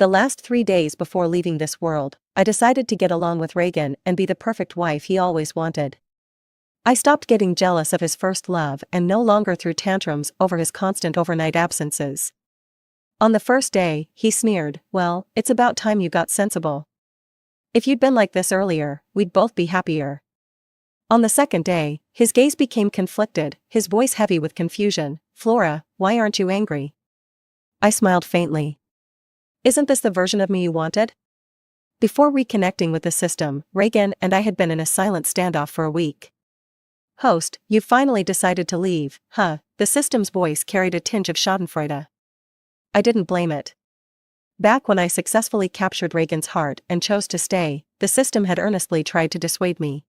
the last 3 days before leaving this world, I decided to get along with Reagan and be the perfect wife he always wanted. I stopped getting jealous of his first love and no longer threw tantrums over his constant overnight absences. On the first day, he sneered, "Well, it's about time you got sensible. If you'd been like this earlier, we'd both be happier." On the second day, his gaze became conflicted, his voice heavy with confusion. "Flora, why aren't you angry?" I smiled faintly. "Isn't this the version of me you wanted?" Before reconnecting with the system, Reagan and I had been in a silent standoff for a week. "Host, you finally decided to leave, huh?" The system's voice carried a tinge of schadenfreude. I didn't blame it. Back when I successfully captured Reagan's heart and chose to stay, the system had earnestly tried to dissuade me.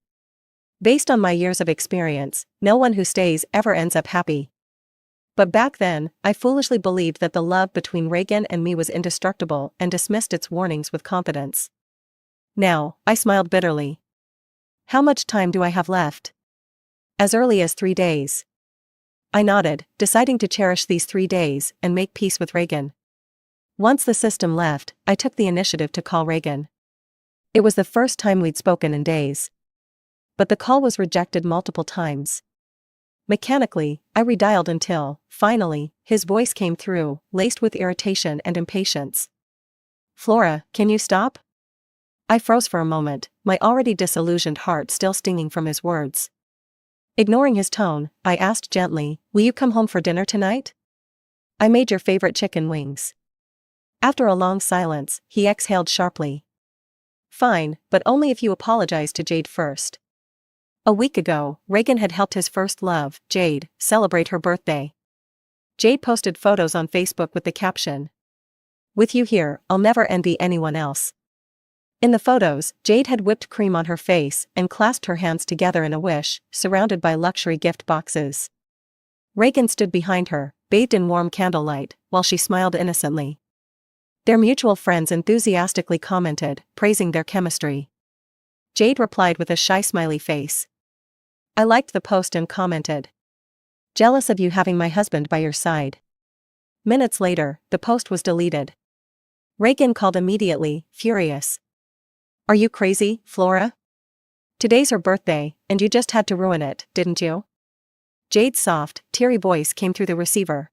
Based on my years of experience, no one who stays ever ends up happy. But back then, I foolishly believed that the love between Reagan and me was indestructible and dismissed its warnings with confidence. Now, I smiled bitterly. How much time do I have left? As early as 3 days. I nodded, deciding to cherish these 3 days and make peace with Reagan. Once the system left, I took the initiative to call Reagan. It was the first time we'd spoken in days. But the call was rejected multiple times. Mechanically, I redialed until, finally, his voice came through, laced with irritation and impatience. "Flora, can you stop?" I froze for a moment, my already disillusioned heart still stinging from his words. Ignoring his tone, I asked gently, "Will you come home for dinner tonight? I made your favorite chicken wings." After a long silence, he exhaled sharply. "Fine, but only if you apologize to Jade first." A week ago, Reagan had helped his first love, Jade, celebrate her birthday. Jade posted photos on Facebook with the caption, "With you here, I'll never envy anyone else." In the photos, Jade had whipped cream on her face and clasped her hands together in a wish, surrounded by luxury gift boxes. Reagan stood behind her, bathed in warm candlelight, while she smiled innocently. Their mutual friends enthusiastically commented, praising their chemistry. Jade replied with a shy smiley face. I liked the post and commented, "Jealous of you having my husband by your side." Minutes later, the post was deleted. Reagan called immediately, furious. "Are you crazy, Flora? Today's her birthday, and you just had to ruin it, didn't you?" Jade's soft, teary voice came through the receiver.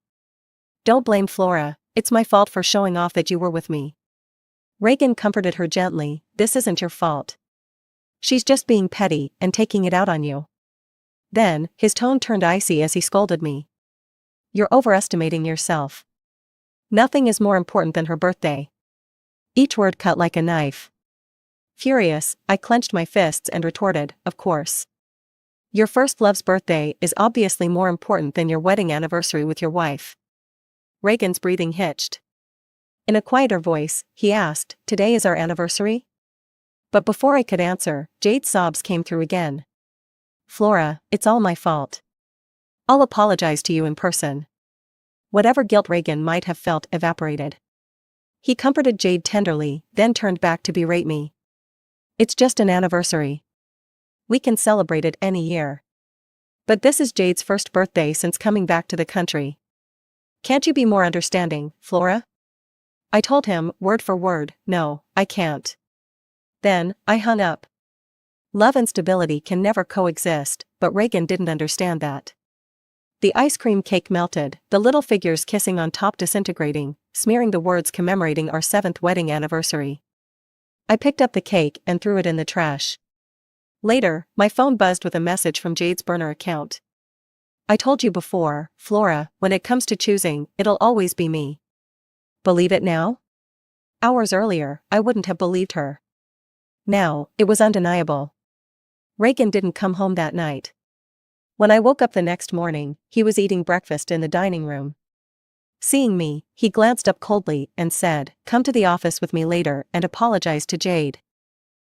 "Don't blame Flora, it's my fault for showing off that you were with me." Reagan comforted her gently, "This isn't your fault. She's just being petty and taking it out on you." Then, his tone turned icy as he scolded me. "You're overestimating yourself. Nothing is more important than her birthday." Each word cut like a knife. Furious, I clenched my fists and retorted, "Of course. Your first love's birthday is obviously more important than your wedding anniversary with your wife." Reagan's breathing hitched. In a quieter voice, he asked, "Today is our anniversary?" But before I could answer, Jade's sobs came through again. "Flora, it's all my fault. I'll apologize to you in person." Whatever guilt Reagan might have felt evaporated. He comforted Jade tenderly, then turned back to berate me. "It's just an anniversary. We can celebrate it any year. But this is Jade's first birthday since coming back to the country. Can't you be more understanding, Flora?" I told him, word for word, "No, I can't." Then, I hung up. Love and stability can never coexist, but Reagan didn't understand that. The ice cream cake melted, the little figures kissing on top disintegrating, smearing the words commemorating our 7th wedding anniversary. I picked up the cake and threw it in the trash. Later, my phone buzzed with a message from Jade's burner account. "I told you before, Flora, when it comes to choosing, it'll always be me." Believe it now? Hours earlier, I wouldn't have believed her. Now, it was undeniable. Reagan didn't come home that night. When I woke up the next morning, he was eating breakfast in the dining room. Seeing me, he glanced up coldly and said, "Come to the office with me later and apologize to Jade.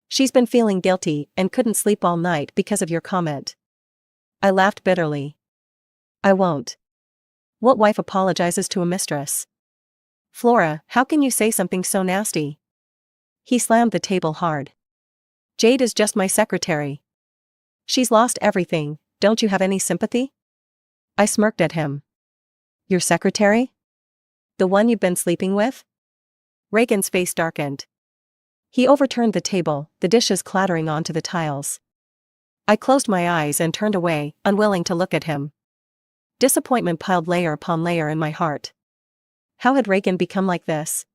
She's been feeling guilty and couldn't sleep all night because of your comment." I laughed bitterly. "I won't. What wife apologizes to a mistress? Flora, how can you say something so nasty?" He slammed the table hard. "Jade is just my secretary. She's lost everything, don't you have any sympathy?" I smirked at him. "Your secretary? The one you've been sleeping with?" Reagan's face darkened. He overturned the table, the dishes clattering onto the tiles. I closed my eyes and turned away, unwilling to look at him. Disappointment piled layer upon layer in my heart. How had Reagan become like this?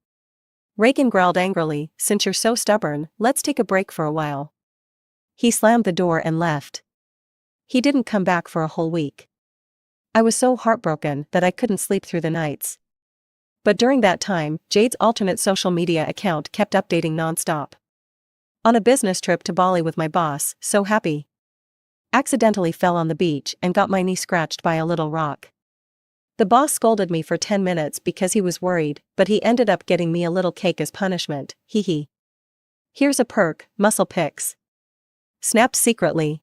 Reagan growled angrily, "Since you're so stubborn, let's take a break for a while." He slammed the door and left. He didn't come back for a whole week. I was so heartbroken that I couldn't sleep through the nights. But during that time, Jade's alternate social media account kept updating nonstop. On a business trip to Bali with my boss, so happy. Accidentally fell on the beach and got my knee scratched by a little rock. The boss scolded me for 10 minutes because he was worried, but he ended up getting me a little cake as punishment, hee hee. Here's a perk, muscle pics. Snapped secretly.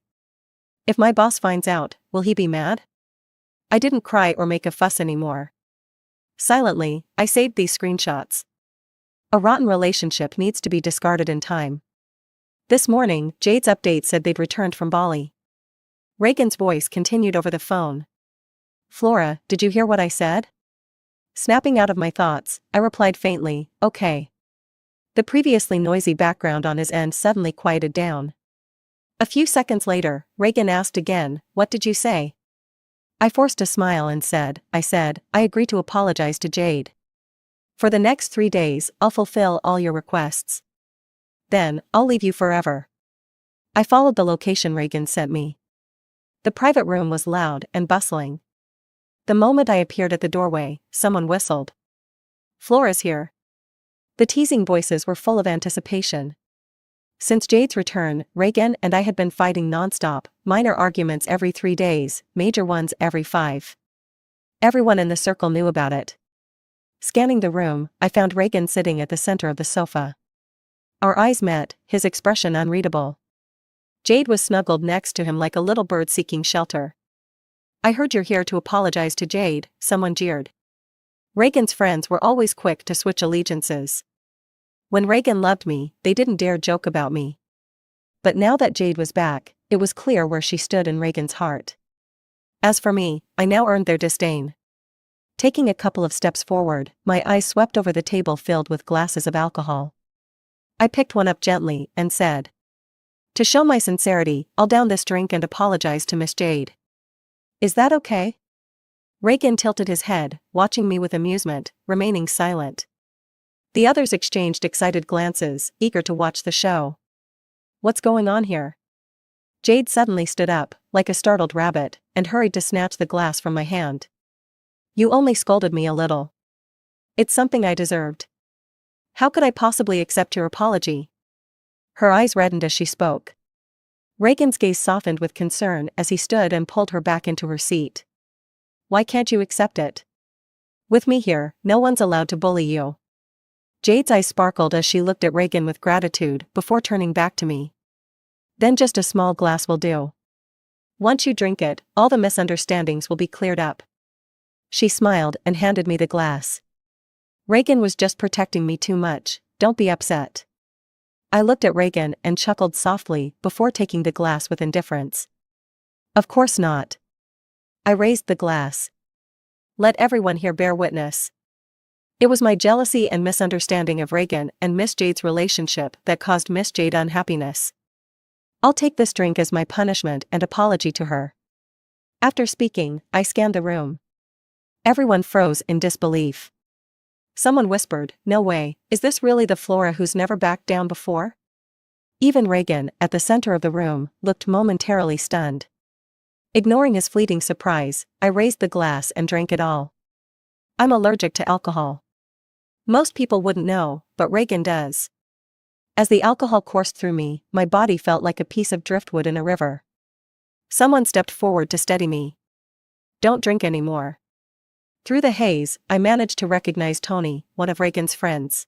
If my boss finds out, will he be mad? I didn't cry or make a fuss anymore. Silently, I saved these screenshots. A rotten relationship needs to be discarded in time. This morning, Jade's update said they'd returned from Bali. Reagan's voice continued over the phone. "Flora, did you hear what I said?" Snapping out of my thoughts, I replied faintly, "Okay." The previously noisy background on his end suddenly quieted down. A few seconds later, Reagan asked again, "What did you say?" I forced a smile and said, I agree to apologize to Jade. For the next 3 days, I'll fulfill all your requests. Then, I'll leave you forever." I followed the location Reagan sent me. The private room was loud and bustling. The moment I appeared at the doorway, someone whistled. "Flora's here." The teasing voices were full of anticipation. Since Jade's return, Reagan and I had been fighting nonstop, minor arguments every 3 days, major ones every 5. Everyone in the circle knew about it. Scanning the room, I found Reagan sitting at the center of the sofa. Our eyes met, his expression unreadable. Jade was snuggled next to him like a little bird seeking shelter. "I heard you're here to apologize to Jade," someone jeered. Reagan's friends were always quick to switch allegiances. When Reagan loved me, they didn't dare joke about me. But now that Jade was back, it was clear where she stood in Reagan's heart. As for me, I now earned their disdain. Taking a couple of steps forward, my eyes swept over the table filled with glasses of alcohol. I picked one up gently and said, "To show my sincerity, I'll down this drink and apologize to Miss Jade. Is that okay?" Reagan tilted his head, watching me with amusement, remaining silent. The others exchanged excited glances, eager to watch the show. "What's going on here?" Jade suddenly stood up, like a startled rabbit, and hurried to snatch the glass from my hand. "You only scolded me a little. It's something I deserved. How could I possibly accept your apology?" Her eyes reddened as she spoke. Reagan's gaze softened with concern as he stood and pulled her back into her seat. "Why can't you accept it? With me here, no one's allowed to bully you." Jade's eyes sparkled as she looked at Reagan with gratitude before turning back to me. "Then just a small glass will do. Once you drink it, all the misunderstandings will be cleared up." She smiled and handed me the glass. "Reagan was just protecting me too much, don't be upset." I looked at Reagan and chuckled softly before taking the glass with indifference. "Of course not." I raised the glass. "Let everyone here bear witness. It was my jealousy and misunderstanding of Reagan and Miss Jade's relationship that caused Miss Jade unhappiness. I'll take this drink as my punishment and apology to her." After speaking, I scanned the room. Everyone froze in disbelief. Someone whispered, "No way, is this really the Flora who's never backed down before?" Even Reagan, at the center of the room, looked momentarily stunned. Ignoring his fleeting surprise, I raised the glass and drank it all. I'm allergic to alcohol. Most people wouldn't know, but Reagan does. As the alcohol coursed through me, my body felt like a piece of driftwood in a river. Someone stepped forward to steady me. "Don't drink anymore." Through the haze, I managed to recognize Tony, one of Reagan's friends.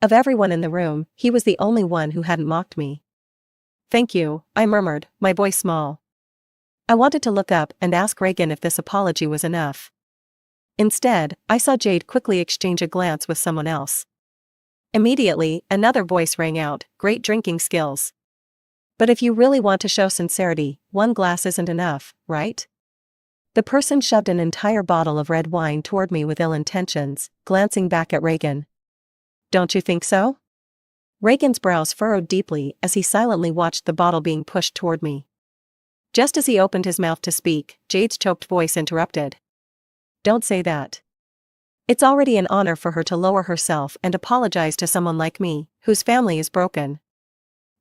Of everyone in the room, he was the only one who hadn't mocked me. "Thank you," I murmured, my voice small. I wanted to look up and ask Reagan if this apology was enough. Instead, I saw Jade quickly exchange a glance with someone else. Immediately, another voice rang out, "Great drinking skills. But if you really want to show sincerity, one glass isn't enough, right?" The person shoved an entire bottle of red wine toward me with ill intentions, glancing back at Reagan. Don't you think so? Reagan's brows furrowed deeply as he silently watched the bottle being pushed toward me. Just as he opened his mouth to speak, Jade's choked voice interrupted. Don't say that. It's already an honor for her to lower herself and apologize to someone like me, whose family is broken.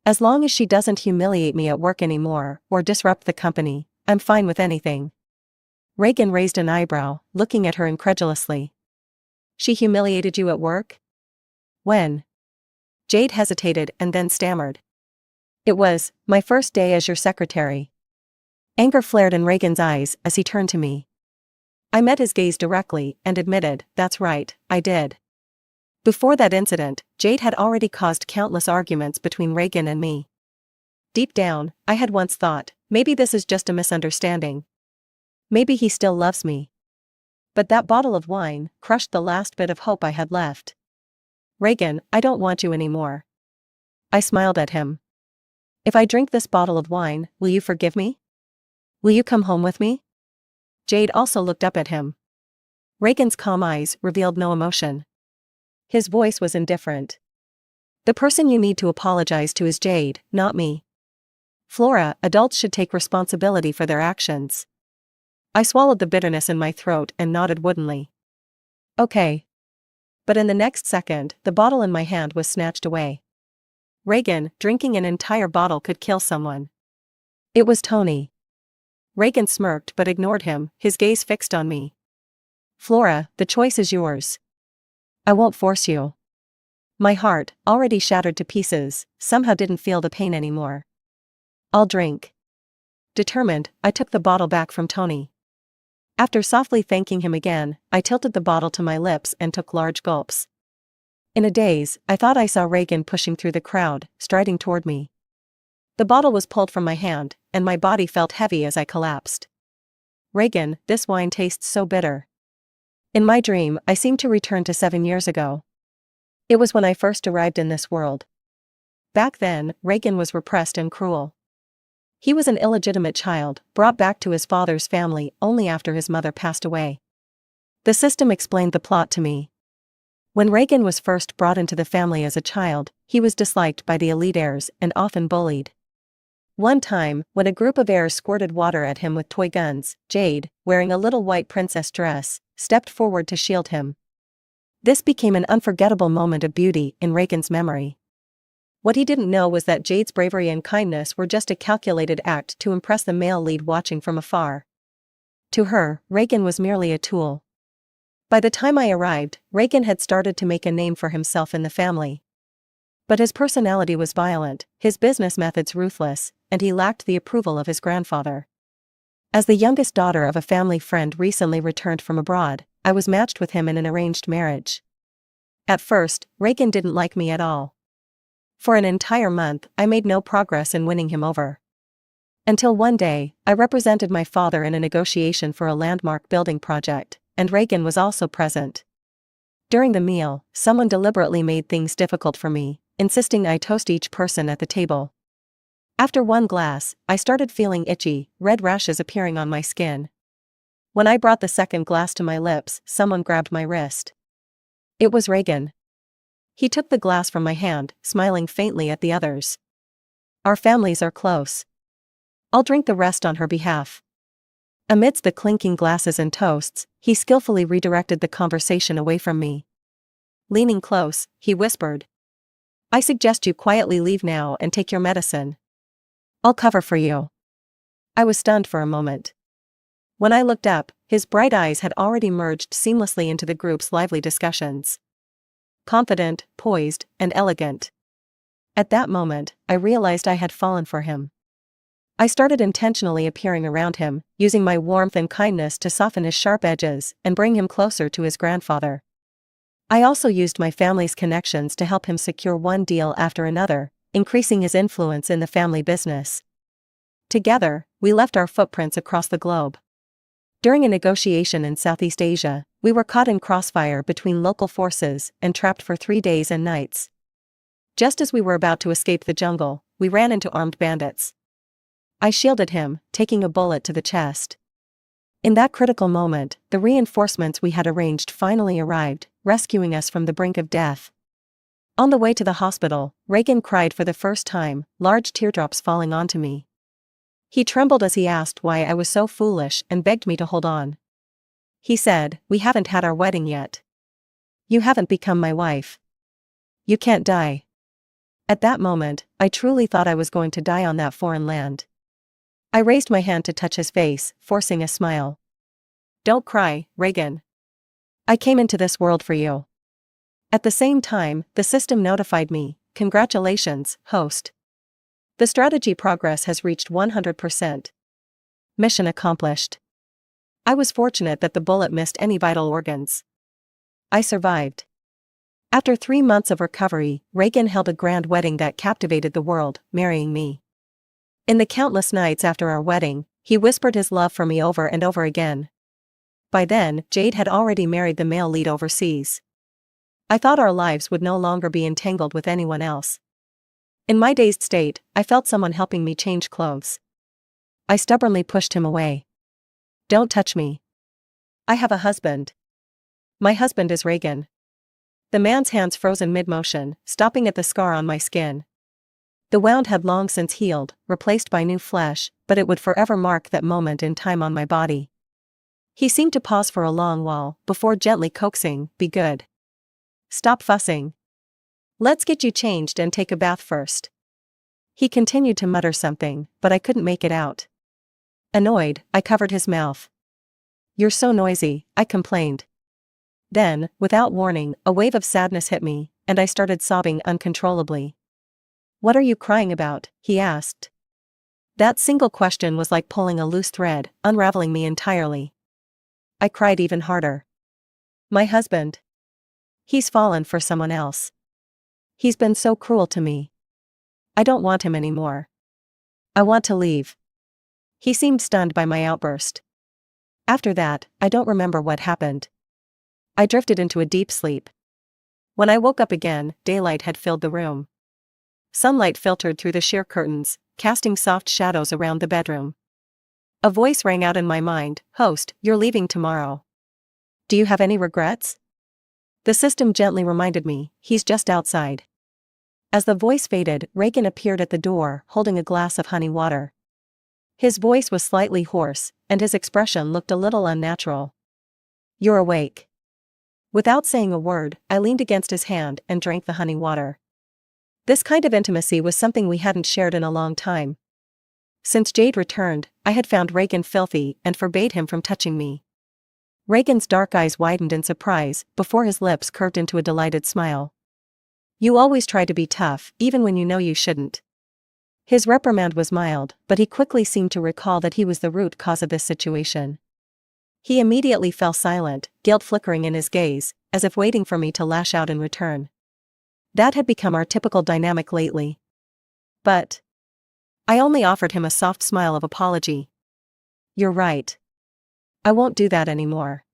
As long as she doesn't humiliate me at work anymore, or disrupt the company, I'm fine with anything. Reagan raised an eyebrow, looking at her incredulously. She humiliated you at work? When? Jade hesitated and then stammered. It was my first day as your secretary. Anger flared in Reagan's eyes as he turned to me. I met his gaze directly and admitted, that's right, I did. Before that incident, Jade had already caused countless arguments between Reagan and me. Deep down, I had once thought, maybe this is just a misunderstanding. Maybe he still loves me. But that bottle of wine crushed the last bit of hope I had left. Reagan, I don't want you anymore. I smiled at him. If I drink this bottle of wine, will you forgive me? Will you come home with me? Jade also looked up at him. Reagan's calm eyes revealed no emotion. His voice was indifferent. The person you need to apologize to is Jade, not me. Flora, adults should take responsibility for their actions. I swallowed the bitterness in my throat and nodded woodenly. Okay. But in the next second, the bottle in my hand was snatched away. Reagan, drinking an entire bottle could kill someone. It was Tony. Reagan smirked but ignored him, his gaze fixed on me. Flora, the choice is yours. I won't force you. My heart, already shattered to pieces, somehow didn't feel the pain anymore. I'll drink. Determined, I took the bottle back from Tony. After softly thanking him again, I tilted the bottle to my lips and took large gulps. In a daze, I thought I saw Reagan pushing through the crowd, striding toward me. The bottle was pulled from my hand, and my body felt heavy as I collapsed. Reagan, this wine tastes so bitter. In my dream, I seemed to return to 7 years ago. It was when I first arrived in this world. Back then, Reagan was repressed and cruel. He was an illegitimate child, brought back to his father's family only after his mother passed away. The system explained the plot to me. When Reagan was first brought into the family as a child, he was disliked by the elite heirs and often bullied. One time, when a group of heirs squirted water at him with toy guns, Jade, wearing a little white princess dress, stepped forward to shield him. This became an unforgettable moment of beauty in Reagan's memory. What he didn't know was that Jade's bravery and kindness were just a calculated act to impress the male lead watching from afar. To her, Reagan was merely a tool. By the time I arrived, Reagan had started to make a name for himself in the family. But his personality was violent, his business methods ruthless, and he lacked the approval of his grandfather. As the youngest daughter of a family friend recently returned from abroad, I was matched with him in an arranged marriage. At first, Reagan didn't like me at all. For an entire month, I made no progress in winning him over. Until one day, I represented my father in a negotiation for a landmark building project, and Reagan was also present. During the meal, someone deliberately made things difficult for me, insisting I toast each person at the table. After one glass, I started feeling itchy, red rashes appearing on my skin. When I brought the second glass to my lips, someone grabbed my wrist. It was Reagan. He took the glass from my hand, smiling faintly at the others. Our families are close. I'll drink the rest on her behalf. Amidst the clinking glasses and toasts, he skillfully redirected the conversation away from me. Leaning close, he whispered. I suggest you quietly leave now and take your medicine. I'll cover for you. I was stunned for a moment. When I looked up, his bright eyes had already merged seamlessly into the group's lively discussions. Confident, poised, and elegant. At that moment, I realized I had fallen for him. I started intentionally appearing around him, using my warmth and kindness to soften his sharp edges and bring him closer to his grandfather. I also used my family's connections to help him secure one deal after another, increasing his influence in the family business. Together, we left our footprints across the globe. During a negotiation in Southeast Asia, we were caught in crossfire between local forces and trapped for 3 days and nights. Just as we were about to escape the jungle, we ran into armed bandits. I shielded him, taking a bullet to the chest. In that critical moment, the reinforcements we had arranged finally arrived, rescuing us from the brink of death. On the way to the hospital, Reagan cried for the first time, large teardrops falling onto me. He trembled as he asked why I was so foolish and begged me to hold on. He said, "We haven't had our wedding yet. You haven't become my wife. You can't die." At that moment, I truly thought I was going to die on that foreign land. I raised my hand to touch his face, forcing a smile. "Don't cry, Reagan. I came into this world for you." At the same time, the system notified me, "Congratulations, host. The strategy progress has reached 100%. Mission accomplished." I was fortunate that the bullet missed any vital organs. I survived. After 3 months of recovery, Reagan held a grand wedding that captivated the world, marrying me. In the countless nights after our wedding, he whispered his love for me over and over again. By then, Jade had already married the male lead overseas. I thought our lives would no longer be entangled with anyone else. In my dazed state, I felt someone helping me change clothes. I stubbornly pushed him away. "Don't touch me. I have a husband. My husband is Reagan." The man's hands froze in mid-motion, stopping at the scar on my skin. The wound had long since healed, replaced by new flesh, but it would forever mark that moment in time on my body. He seemed to pause for a long while, before gently coaxing, "Be good. Stop fussing. Let's get you changed and take a bath first." He continued to mutter something, but I couldn't make it out. Annoyed, I covered his mouth. "You're so noisy," I complained. Then, without warning, a wave of sadness hit me, and I started sobbing uncontrollably. "What are you crying about?" he asked. That single question was like pulling a loose thread, unraveling me entirely. I cried even harder. "My husband. He's fallen for someone else. He's been so cruel to me. I don't want him anymore. I want to leave." He seemed stunned by my outburst. After that, I don't remember what happened. I drifted into a deep sleep. When I woke up again, daylight had filled the room. Sunlight filtered through the sheer curtains, casting soft shadows around the bedroom. A voice rang out in my mind, "Host, you're leaving tomorrow. Do you have any regrets?" The system gently reminded me, "He's just outside." As the voice faded, Reagan appeared at the door, holding a glass of honey water. His voice was slightly hoarse, and his expression looked a little unnatural. "You're awake." Without saying a word, I leaned against his hand and drank the honey water. This kind of intimacy was something we hadn't shared in a long time. Since Jade returned, I had found Reagan filthy and forbade him from touching me. Reagan's dark eyes widened in surprise, before his lips curved into a delighted smile. "You always try to be tough, even when you know you shouldn't." His reprimand was mild, but he quickly seemed to recall that he was the root cause of this situation. He immediately fell silent, guilt flickering in his gaze, as if waiting for me to lash out in return. That had become our typical dynamic lately. But I only offered him a soft smile of apology. "You're right. I won't do that anymore."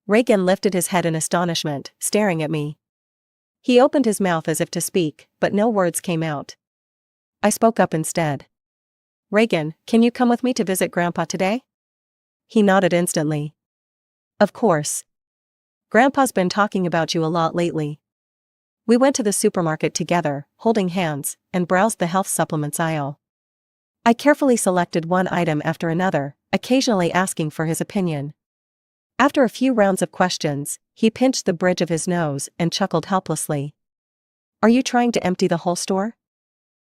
Reagan lifted his head in astonishment, staring at me. He opened his mouth as if to speak, but no words came out. I spoke up instead. "Reagan, can you come with me to visit Grandpa today?" He nodded instantly. "Of course. Grandpa's been talking about you a lot lately." We went to the supermarket together, holding hands, and browsed the health supplements aisle. I carefully selected one item after another, occasionally asking for his opinion. After a few rounds of questions, he pinched the bridge of his nose and chuckled helplessly. "Are you trying to empty the whole store?"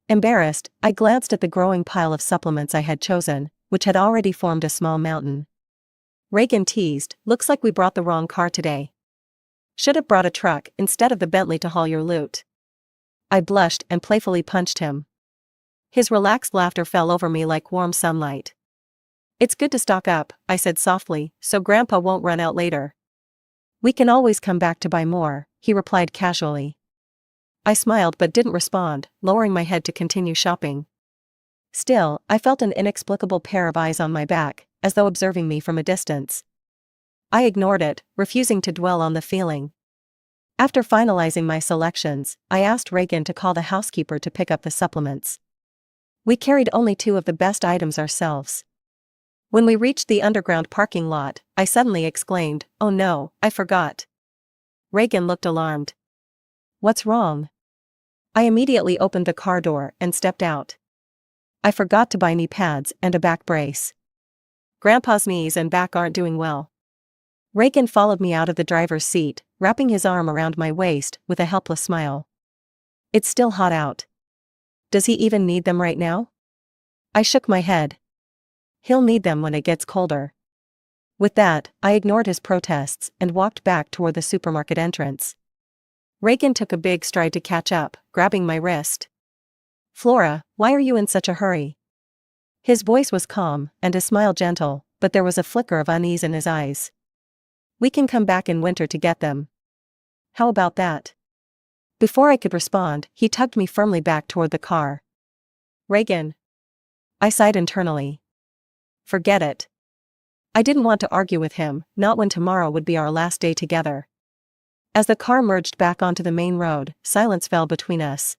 Embarrassed, I glanced at the growing pile of supplements I had chosen, which had already formed a small mountain. Reagan teased, "Looks like we brought the wrong car today. Should have brought a truck instead of the Bentley to haul your loot." I blushed and playfully punched him. His relaxed laughter fell over me like warm sunlight. "It's good to stock up," I said softly, "so Grandpa won't run out later." "We can always come back to buy more," he replied casually. I smiled but didn't respond, lowering my head to continue shopping. Still, I felt an inexplicable pair of eyes on my back, as though observing me from a distance. I ignored it, refusing to dwell on the feeling. After finalizing my selections, I asked Reagan to call the housekeeper to pick up the supplements. We carried only 2 of the best items ourselves. When we reached the underground parking lot, I suddenly exclaimed, "Oh no, I forgot." Reagan looked alarmed. "What's wrong?" I immediately opened the car door and stepped out. I forgot to buy knee pads and a back brace. Grandpa's knees and back aren't doing well. Reagan followed me out of the driver's seat, wrapping his arm around my waist with a helpless smile. It's still hot out. Does he even need them right now? I shook my head. He'll need them when it gets colder. With that, I ignored his protests and walked back toward the supermarket entrance. Reagan took a big stride to catch up, grabbing my wrist. Flora, why are you in such a hurry? His voice was calm, and his smile gentle, but there was a flicker of unease in his eyes. We can come back in winter to get them. How about that? Before I could respond, he tugged me firmly back toward the car. Reagan. I sighed internally. Forget it. I didn't want to argue with him, not when tomorrow would be our last day together. As the car merged back onto the main road, silence fell between us.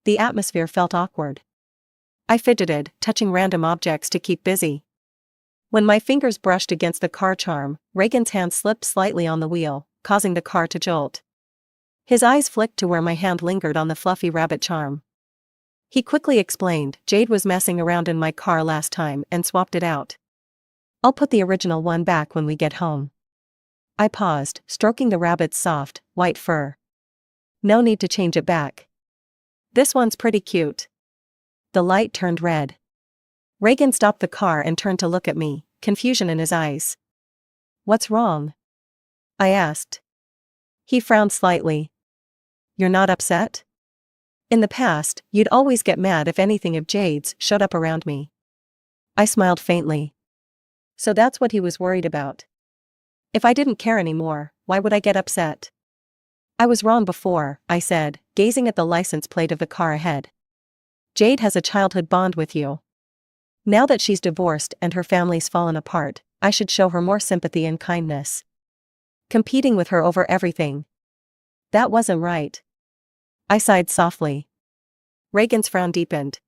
The atmosphere felt awkward. I fidgeted, touching random objects to keep busy. When my fingers brushed against the car charm, Reagan's hand slipped slightly on the wheel, causing the car to jolt. His eyes flicked to where my hand lingered on the fluffy rabbit charm. He quickly explained, Jade was messing around in my car last time and swapped it out. I'll put the original one back when we get home. I paused, stroking the rabbit's soft, white fur. No need to change it back. This one's pretty cute. The light turned red. Reagan stopped the car and turned to look at me, confusion in his eyes. What's wrong? I asked. He frowned slightly. You're not upset? In the past, you'd always get mad if anything of Jade's showed up around me. I smiled faintly. So that's what he was worried about. If I didn't care anymore, why would I get upset? I was wrong before, I said, gazing at the license plate of the car ahead. Jade has a childhood bond with you. Now that she's divorced and her family's fallen apart, I should show her more sympathy and kindness. Competing with her over everything. That wasn't right. I sighed softly. Reagan's frown deepened.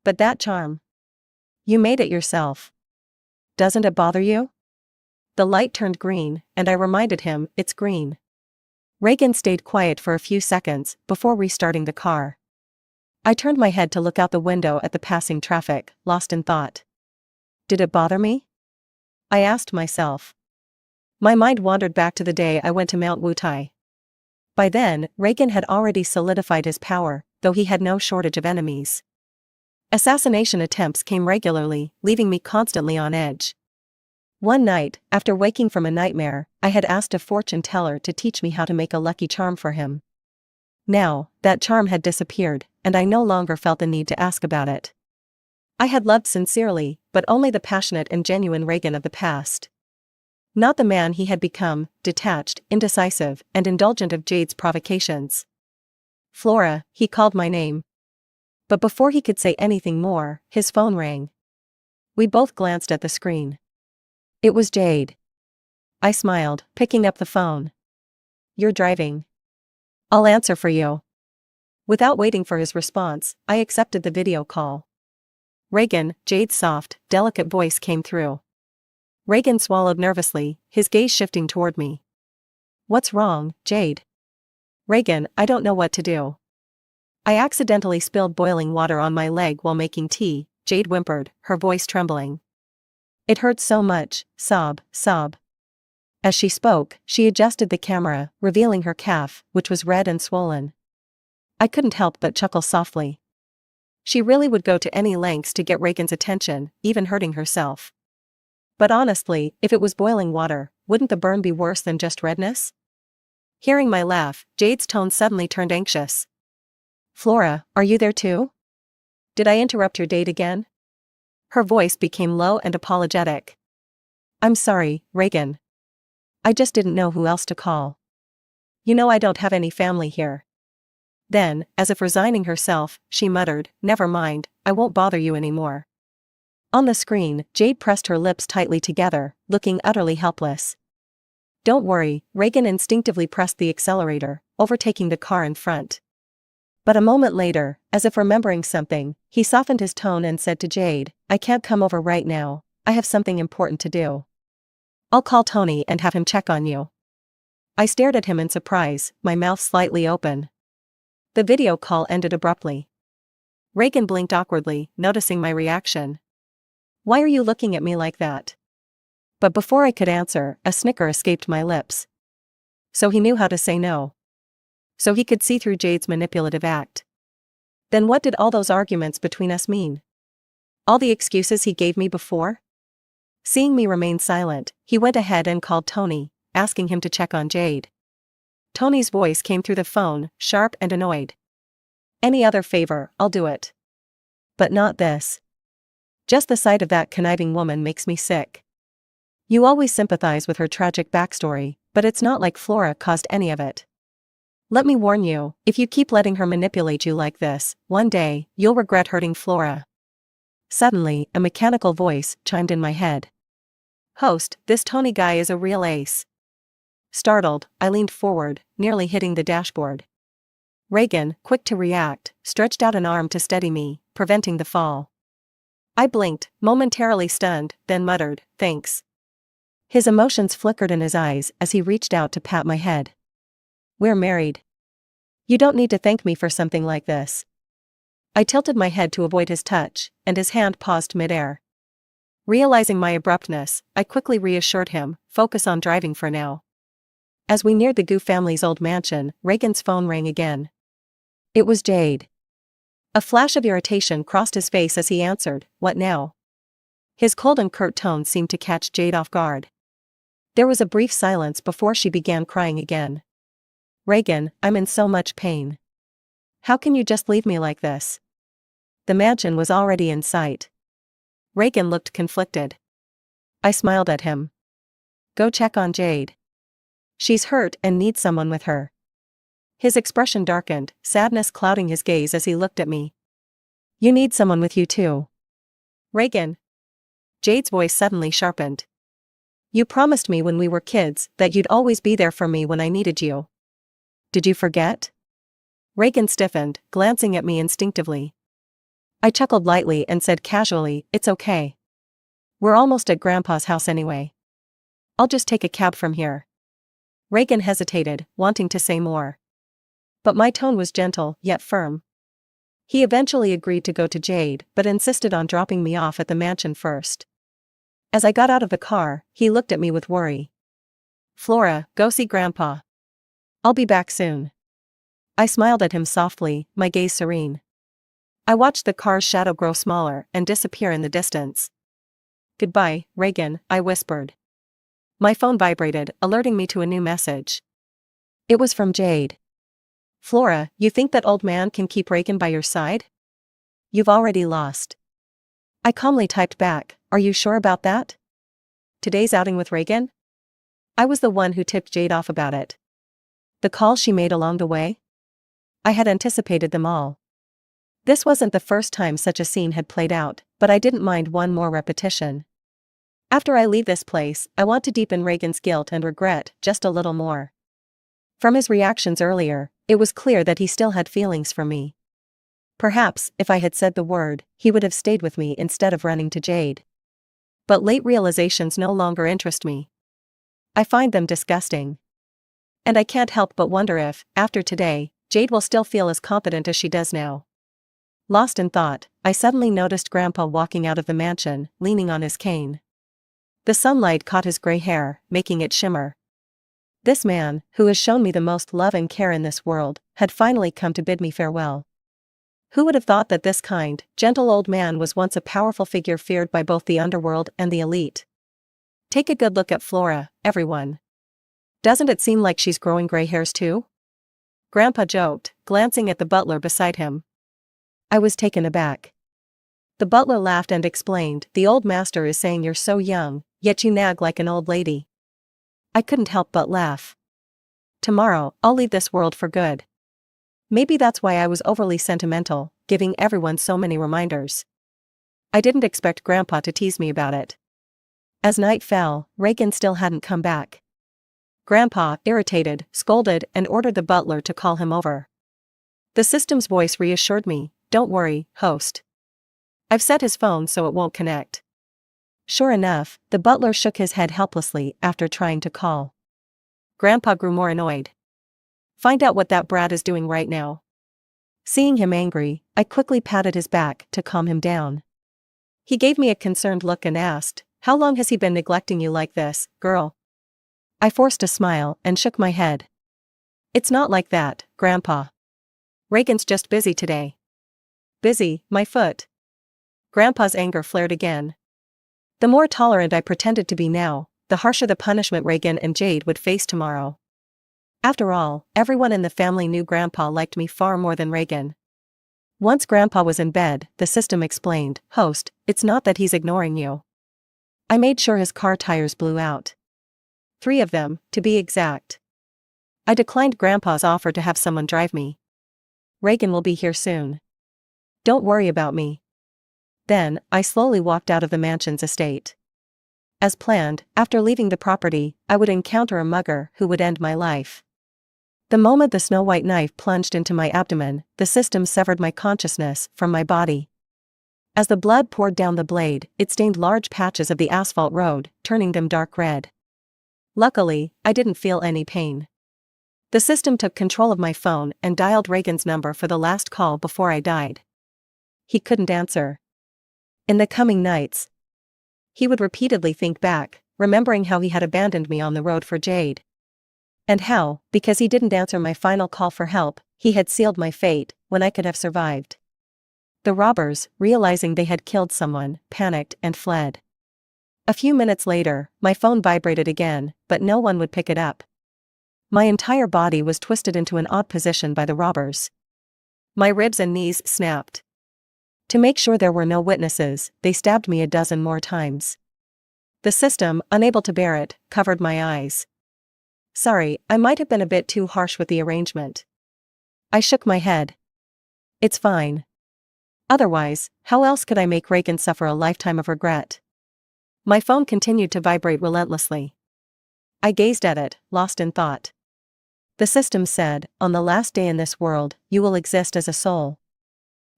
But that charm. You made it yourself. Doesn't it bother you? The light turned green, and I reminded him, it's green. Reagan stayed quiet for a few seconds before restarting the car. I turned my head to look out the window at the passing traffic, lost in thought. Did it bother me? I asked myself. My mind wandered back to the day I went to Mount Wutai. By then, Reagan had already solidified his power, though he had no shortage of enemies. Assassination attempts came regularly, leaving me constantly on edge. One night, after waking from a nightmare, I had asked a fortune teller to teach me how to make a lucky charm for him. Now, that charm had disappeared, and I no longer felt the need to ask about it. I had loved sincerely, but only the passionate and genuine Reagan of the past. Not the man he had become, detached, indecisive, and indulgent of Jade's provocations. Flora, he called my name. But before he could say anything more, his phone rang. We both glanced at the screen. It was Jade. I smiled, picking up the phone. You're driving. I'll answer for you. Without waiting for his response, I accepted the video call. Reagan, Jade's soft, delicate voice came through. Reagan swallowed nervously, his gaze shifting toward me. What's wrong, Jade? Reagan, I don't know what to do. I accidentally spilled boiling water on my leg while making tea, Jade whimpered, her voice trembling. It hurts so much, sob, sob. As she spoke, she adjusted the camera, revealing her calf, which was red and swollen. I couldn't help but chuckle softly. She really would go to any lengths to get Reagan's attention, even hurting herself. But honestly, if it was boiling water, wouldn't the burn be worse than just redness? Hearing my laugh, Jade's tone suddenly turned anxious. Flora, are you there too? Did I interrupt your date again? Her voice became low and apologetic. I'm sorry, Reagan. I just didn't know who else to call. You know I don't have any family here. Then, as if resigning herself, she muttered, never mind, I won't bother you anymore. On the screen, Jade pressed her lips tightly together, looking utterly helpless. Don't worry, Reagan instinctively pressed the accelerator, overtaking the car in front. But a moment later, as if remembering something, he softened his tone and said to Jade, I can't come over right now, I have something important to do. I'll call Tony and have him check on you. I stared at him in surprise, my mouth slightly open. The video call ended abruptly. Reagan blinked awkwardly, noticing my reaction. "Why are you looking at me like that?" But before I could answer, a snicker escaped my lips. So he knew how to say no. So he could see through Jade's manipulative act. Then what did all those arguments between us mean? All the excuses he gave me before? Seeing me remain silent, he went ahead and called Tony, asking him to check on Jade. Tony's voice came through the phone, sharp and annoyed. "Any other favor, I'll do it. But not this. Just the sight of that conniving woman makes me sick. You always sympathize with her tragic backstory, but it's not like Flora caused any of it. Let me warn you, if you keep letting her manipulate you like this, one day, you'll regret hurting Flora." Suddenly, a mechanical voice chimed in my head. "Host, this Tony guy is a real ace." Startled, I leaned forward, nearly hitting the dashboard. Reagan, quick to react, stretched out an arm to steady me, preventing the fall. I blinked, momentarily stunned, then muttered, "Thanks." His emotions flickered in his eyes as he reached out to pat my head. "We're married. You don't need to thank me for something like this." I tilted my head to avoid his touch, and his hand paused midair. Realizing my abruptness, I quickly reassured him, "Focus on driving for now." As we neared the Gu family's old mansion, Reagan's phone rang again. It was Jade. A flash of irritation crossed his face as he answered, "What now?" His cold and curt tone seemed to catch Jade off guard. There was a brief silence before she began crying again. "Reagan, I'm in so much pain. How can you just leave me like this?" The mansion was already in sight. Reagan looked conflicted. I smiled at him. "Go check on Jade. She's hurt and needs someone with her." His expression darkened, sadness clouding his gaze as he looked at me. "You need someone with you too." "Reagan." Jade's voice suddenly sharpened. "You promised me when we were kids that you'd always be there for me when I needed you. Did you forget?" Reagan stiffened, glancing at me instinctively. I chuckled lightly and said casually, "It's okay. We're almost at Grandpa's house anyway. I'll just take a cab from here." Reagan hesitated, wanting to say more. But my tone was gentle, yet firm. He eventually agreed to go to Jade, but insisted on dropping me off at the mansion first. As I got out of the car, he looked at me with worry. "Flora, go see Grandpa. I'll be back soon." I smiled at him softly, my gaze serene. I watched the car's shadow grow smaller and disappear in the distance. "Goodbye, Reagan," I whispered. My phone vibrated, alerting me to a new message. It was from Jade. "Flora, you think that old man can keep Reagan by your side? You've already lost." I calmly typed back, "Are you sure about that? Today's outing with Reagan?" I was the one who tipped Jade off about it. The calls she made along the way? I had anticipated them all. This wasn't the first time such a scene had played out, but I didn't mind one more repetition. After I leave this place, I want to deepen Reagan's guilt and regret just a little more. From his reactions earlier, it was clear that he still had feelings for me. Perhaps, if I had said the word, he would have stayed with me instead of running to Jade. But late realizations no longer interest me. I find them disgusting. And I can't help but wonder if, after today, Jade will still feel as confident as she does now. Lost in thought, I suddenly noticed Grandpa walking out of the mansion, leaning on his cane. The sunlight caught his gray hair, making it shimmer. This man, who has shown me the most love and care in this world, had finally come to bid me farewell. Who would have thought that this kind, gentle old man was once a powerful figure feared by both the underworld and the elite? Take a good look at Flora, everyone. Doesn't it seem like she's growing gray hairs too? Grandpa joked, glancing at the butler beside him. I was taken aback. The butler laughed and explained, "The old master is saying you're so young, yet you nag like an old lady." I couldn't help but laugh. Tomorrow, I'll leave this world for good. Maybe that's why I was overly sentimental, giving everyone so many reminders. I didn't expect Grandpa to tease me about it. As night fell, Reagan still hadn't come back. Grandpa, irritated, scolded and ordered the butler to call him over. The system's voice reassured me, "Don't worry, host. I've set his phone so it won't connect." Sure enough, the butler shook his head helplessly after trying to call. Grandpa grew more annoyed. "Find out what that brat is doing right now. Seeing him angry, I quickly patted his back to calm him down. He gave me a concerned look and asked, "How long has he been neglecting you like this, girl?" I forced a smile and shook my head. "It's not like that, Grandpa. Reagan's just busy today." "Busy, my foot." Grandpa's anger flared again. The more tolerant I pretended to be now, the harsher the punishment Reagan and Jade would face tomorrow. After all, everyone in the family knew Grandpa liked me far more than Reagan. Once Grandpa was in bed, the system explained, "Host, it's not that he's ignoring you. I made sure his car tires blew out. 3 of them, to be exact. I declined Grandpa's offer to have someone drive me. Reagan will be here soon. Don't worry about me." Then, I slowly walked out of the mansion's estate. As planned, after leaving the property, I would encounter a mugger who would end my life. The moment the snow-white knife plunged into my abdomen, the system severed my consciousness from my body. As the blood poured down the blade, it stained large patches of the asphalt road, turning them dark red. Luckily, I didn't feel any pain. The system took control of my phone and dialed Reagan's number for the last call before I died. He couldn't answer. In the coming nights, he would repeatedly think back, remembering how he had abandoned me on the road for Jade. And how, because he didn't answer my final call for help, he had sealed my fate, when I could have survived. The robbers, realizing they had killed someone, panicked and fled. A few minutes later, my phone vibrated again, but no one would pick it up. My entire body was twisted into an odd position by the robbers. My ribs and knees snapped. To make sure there were no witnesses, they stabbed me a dozen more times. The system, unable to bear it, covered my eyes. "Sorry, I might have been a bit too harsh with the arrangement." I shook my head. "It's fine. Otherwise, how else could I make Reagan suffer a lifetime of regret?" My phone continued to vibrate relentlessly. I gazed at it, lost in thought. The system said, "On the last day in this world, you will exist as a soul."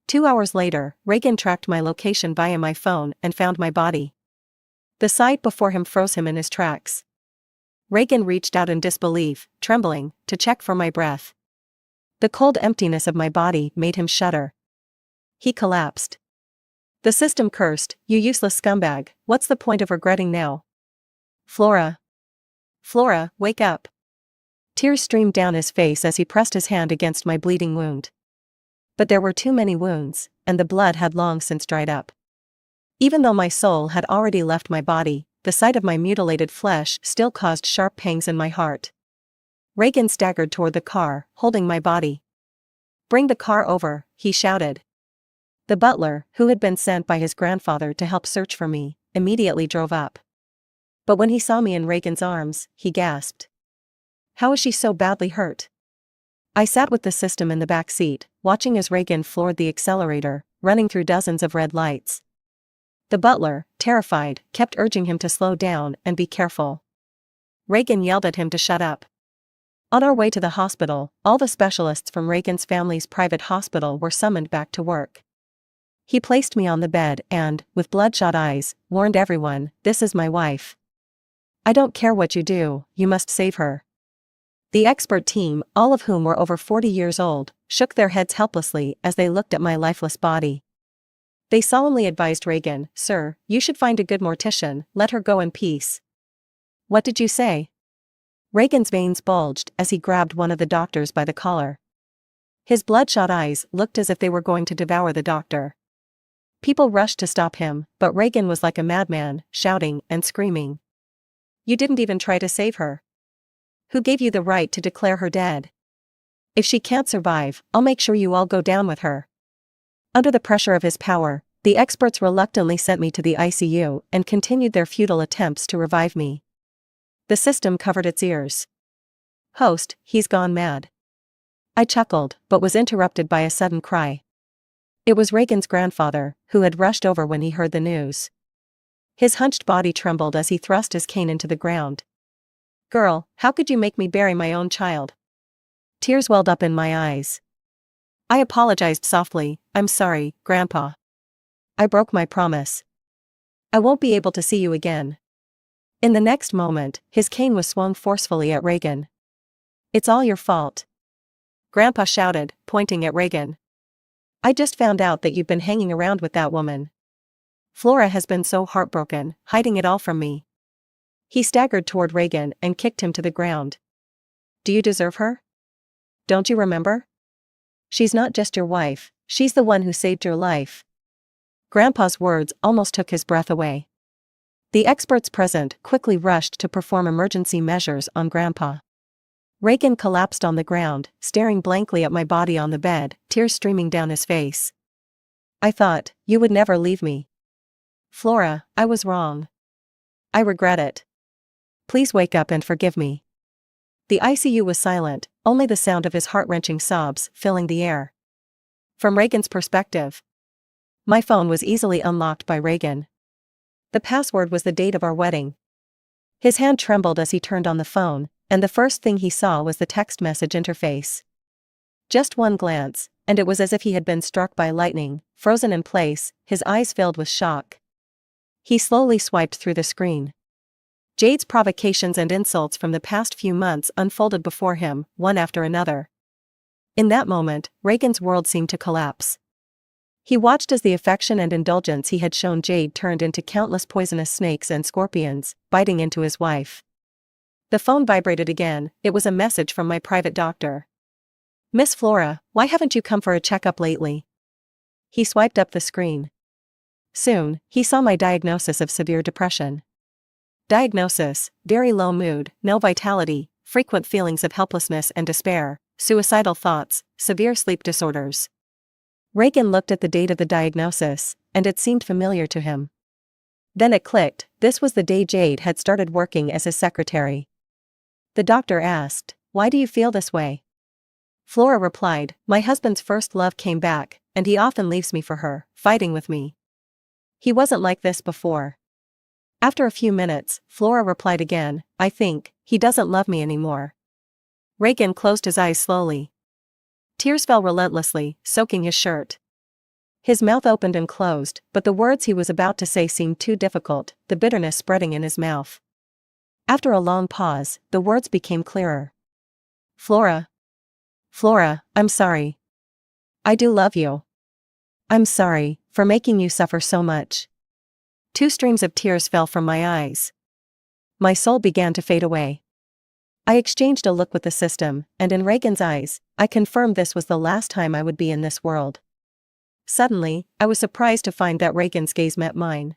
2 hours later, Reagan tracked my location via my phone and found my body. The sight before him froze him in his tracks. Reagan reached out in disbelief, trembling, to check for my breath. The cold emptiness of my body made him shudder. He collapsed. The system cursed, "You useless scumbag, what's the point of regretting now? Flora. Flora, wake up." Tears streamed down his face as he pressed his hand against my bleeding wound. But there were too many wounds, and the blood had long since dried up. Even though my soul had already left my body, the sight of my mutilated flesh still caused sharp pangs in my heart. Reagan staggered toward the car, holding my body. "Bring the car over," he shouted. The butler, who had been sent by his grandfather to help search for me, immediately drove up. But when he saw me in Reagan's arms, he gasped. "How is she so badly hurt?" I sat with the system in the back seat, watching as Reagan floored the accelerator, running through dozens of red lights. The butler, terrified, kept urging him to slow down and be careful. Reagan yelled at him to shut up. On our way to the hospital, all the specialists from Reagan's family's private hospital were summoned back to work. He placed me on the bed and, with bloodshot eyes, warned everyone, "This is my wife. I don't care what you do, you must save her." The expert team, all of whom were over 40 years old, shook their heads helplessly as they looked at my lifeless body. They solemnly advised Reagan, "Sir, you should find a good mortician, let her go in peace." "What did you say?" Reagan's veins bulged as he grabbed one of the doctors by the collar. His bloodshot eyes looked as if they were going to devour the doctor. People rushed to stop him, but Reagan was like a madman, shouting and screaming. "You didn't even try to save her. Who gave you the right to declare her dead? If she can't survive, I'll make sure you all go down with her." Under the pressure of his power, the experts reluctantly sent me to the ICU and continued their futile attempts to revive me. The system covered its ears. "Host, he's gone mad." I chuckled, but was interrupted by a sudden cry. It was Reagan's grandfather, who had rushed over when he heard the news. His hunched body trembled as he thrust his cane into the ground. "Girl, how could you make me bury my own child?" Tears welled up in my eyes. I apologized softly, "I'm sorry, Grandpa. I broke my promise. I won't be able to see you again." In the next moment, his cane was swung forcefully at Reagan. "It's all your fault," Grandpa shouted, pointing at Reagan. I just found out that you've been hanging around with that woman. Flora has been so heartbroken, hiding it all from me. He staggered toward Reagan and kicked him to the ground. Do you deserve her? Don't you remember? She's not just your wife, she's the one who saved your life. Grandpa's words almost took his breath away. The experts present quickly rushed to perform emergency measures on Grandpa. Reagan collapsed on the ground, staring blankly at my body on the bed, tears streaming down his face. I thought, you would never leave me. Flora, I was wrong. I regret it. Please wake up and forgive me. The ICU was silent, only the sound of his heart-wrenching sobs filling the air. From Reagan's perspective, my phone was easily unlocked by Reagan. The password was the date of our wedding. His hand trembled as he turned on the phone, and the first thing he saw was the text message interface. Just one glance, and it was as if he had been struck by lightning, frozen in place, his eyes filled with shock. He slowly swiped through the screen. Jade's provocations and insults from the past few months unfolded before him, one after another. In that moment, Reagan's world seemed to collapse. He watched as the affection and indulgence he had shown Jade turned into countless poisonous snakes and scorpions, biting into his wife. The phone vibrated again. It was a message from my private doctor. Miss Flora, why haven't you come for a checkup lately? He swiped up the screen. Soon, he saw my diagnosis of severe depression. Diagnosis: very low mood, no vitality, frequent feelings of helplessness and despair, suicidal thoughts, severe sleep disorders. Reagan looked at the date of the diagnosis, and it seemed familiar to him. Then it clicked, this was the day Jade had started working as his secretary. The doctor asked, "Why do you feel this way?" Flora replied, "My husband's first love came back, and he often leaves me for her, fighting with me. He wasn't like this before." After a few minutes, Flora replied again, "I think he doesn't love me anymore." Reagan closed his eyes slowly. Tears fell relentlessly, soaking his shirt. His mouth opened and closed, but the words he was about to say seemed too difficult, the bitterness spreading in his mouth. After a long pause, the words became clearer. Flora, I'm sorry. I do love you. I'm sorry for making you suffer so much." 2 streams of tears fell from my eyes. My soul began to fade away. I exchanged a look with the system, and in Reagan's eyes, I confirmed this was the last time I would be in this world. Suddenly, I was surprised to find that Reagan's gaze met mine.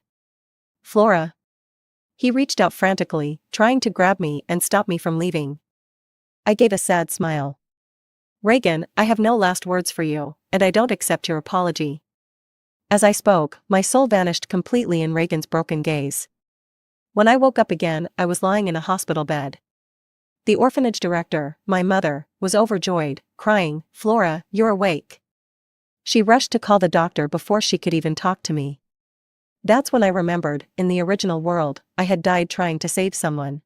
Flora. He reached out frantically, trying to grab me and stop me from leaving. I gave a sad smile. Reagan, I have no last words for you, and I don't accept your apology. As I spoke, my soul vanished completely in Reagan's broken gaze. When I woke up again, I was lying in a hospital bed. The orphanage director, my mother, was overjoyed, crying, "Flora, you're awake." She rushed to call the doctor before she could even talk to me. That's when I remembered, in the original world, I had died trying to save someone.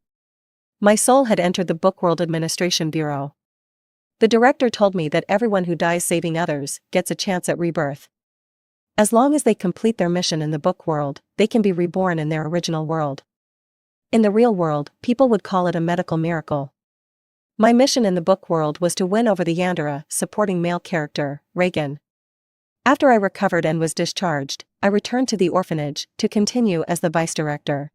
My soul had entered the Bookworld Administration Bureau. The director told me that everyone who dies saving others gets a chance at rebirth. As long as they complete their mission in the book world, they can be reborn in their original world. In the real world, people would call it a medical miracle. My mission in the book world was to win over the Yandere supporting male character, Reagan. After I recovered and was discharged, I returned to the orphanage to continue as the vice director.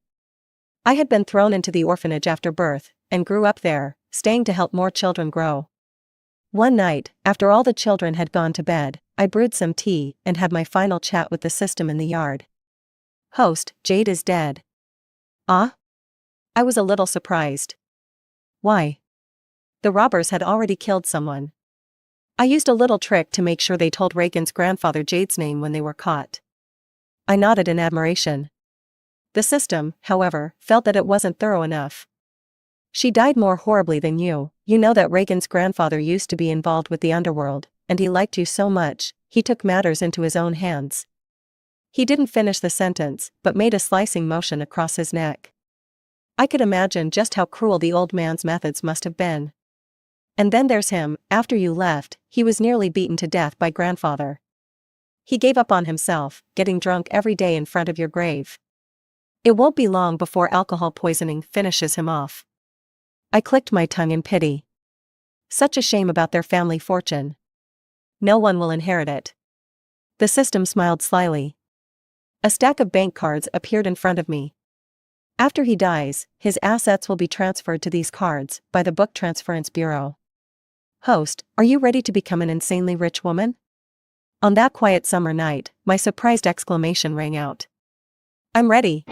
I had been thrown into the orphanage after birth, and grew up there, staying to help more children grow. One night, after all the children had gone to bed, I brewed some tea and had my final chat with the system in the yard. Host, Jade is dead. Ah? I was a little surprised. Why? The robbers had already killed someone. I used a little trick to make sure they told Reagan's grandfather Jade's name when they were caught. I nodded in admiration. The system, however, felt that it wasn't thorough enough. She died more horribly than you. You know that Reagan's grandfather used to be involved with the underworld, and he liked you so much, he took matters into his own hands. He didn't finish the sentence, but made a slicing motion across his neck. I could imagine just how cruel the old man's methods must have been. And then there's him. After you left, he was nearly beaten to death by grandfather. He gave up on himself, getting drunk every day in front of your grave. It won't be long before alcohol poisoning finishes him off. I clicked my tongue in pity. Such a shame about their family fortune. No one will inherit it. The system smiled slyly. A stack of bank cards appeared in front of me. After he dies, his assets will be transferred to these cards by the Book Transference Bureau. Host, are you ready to become an insanely rich woman? On that quiet summer night, my surprised exclamation rang out. I'm ready.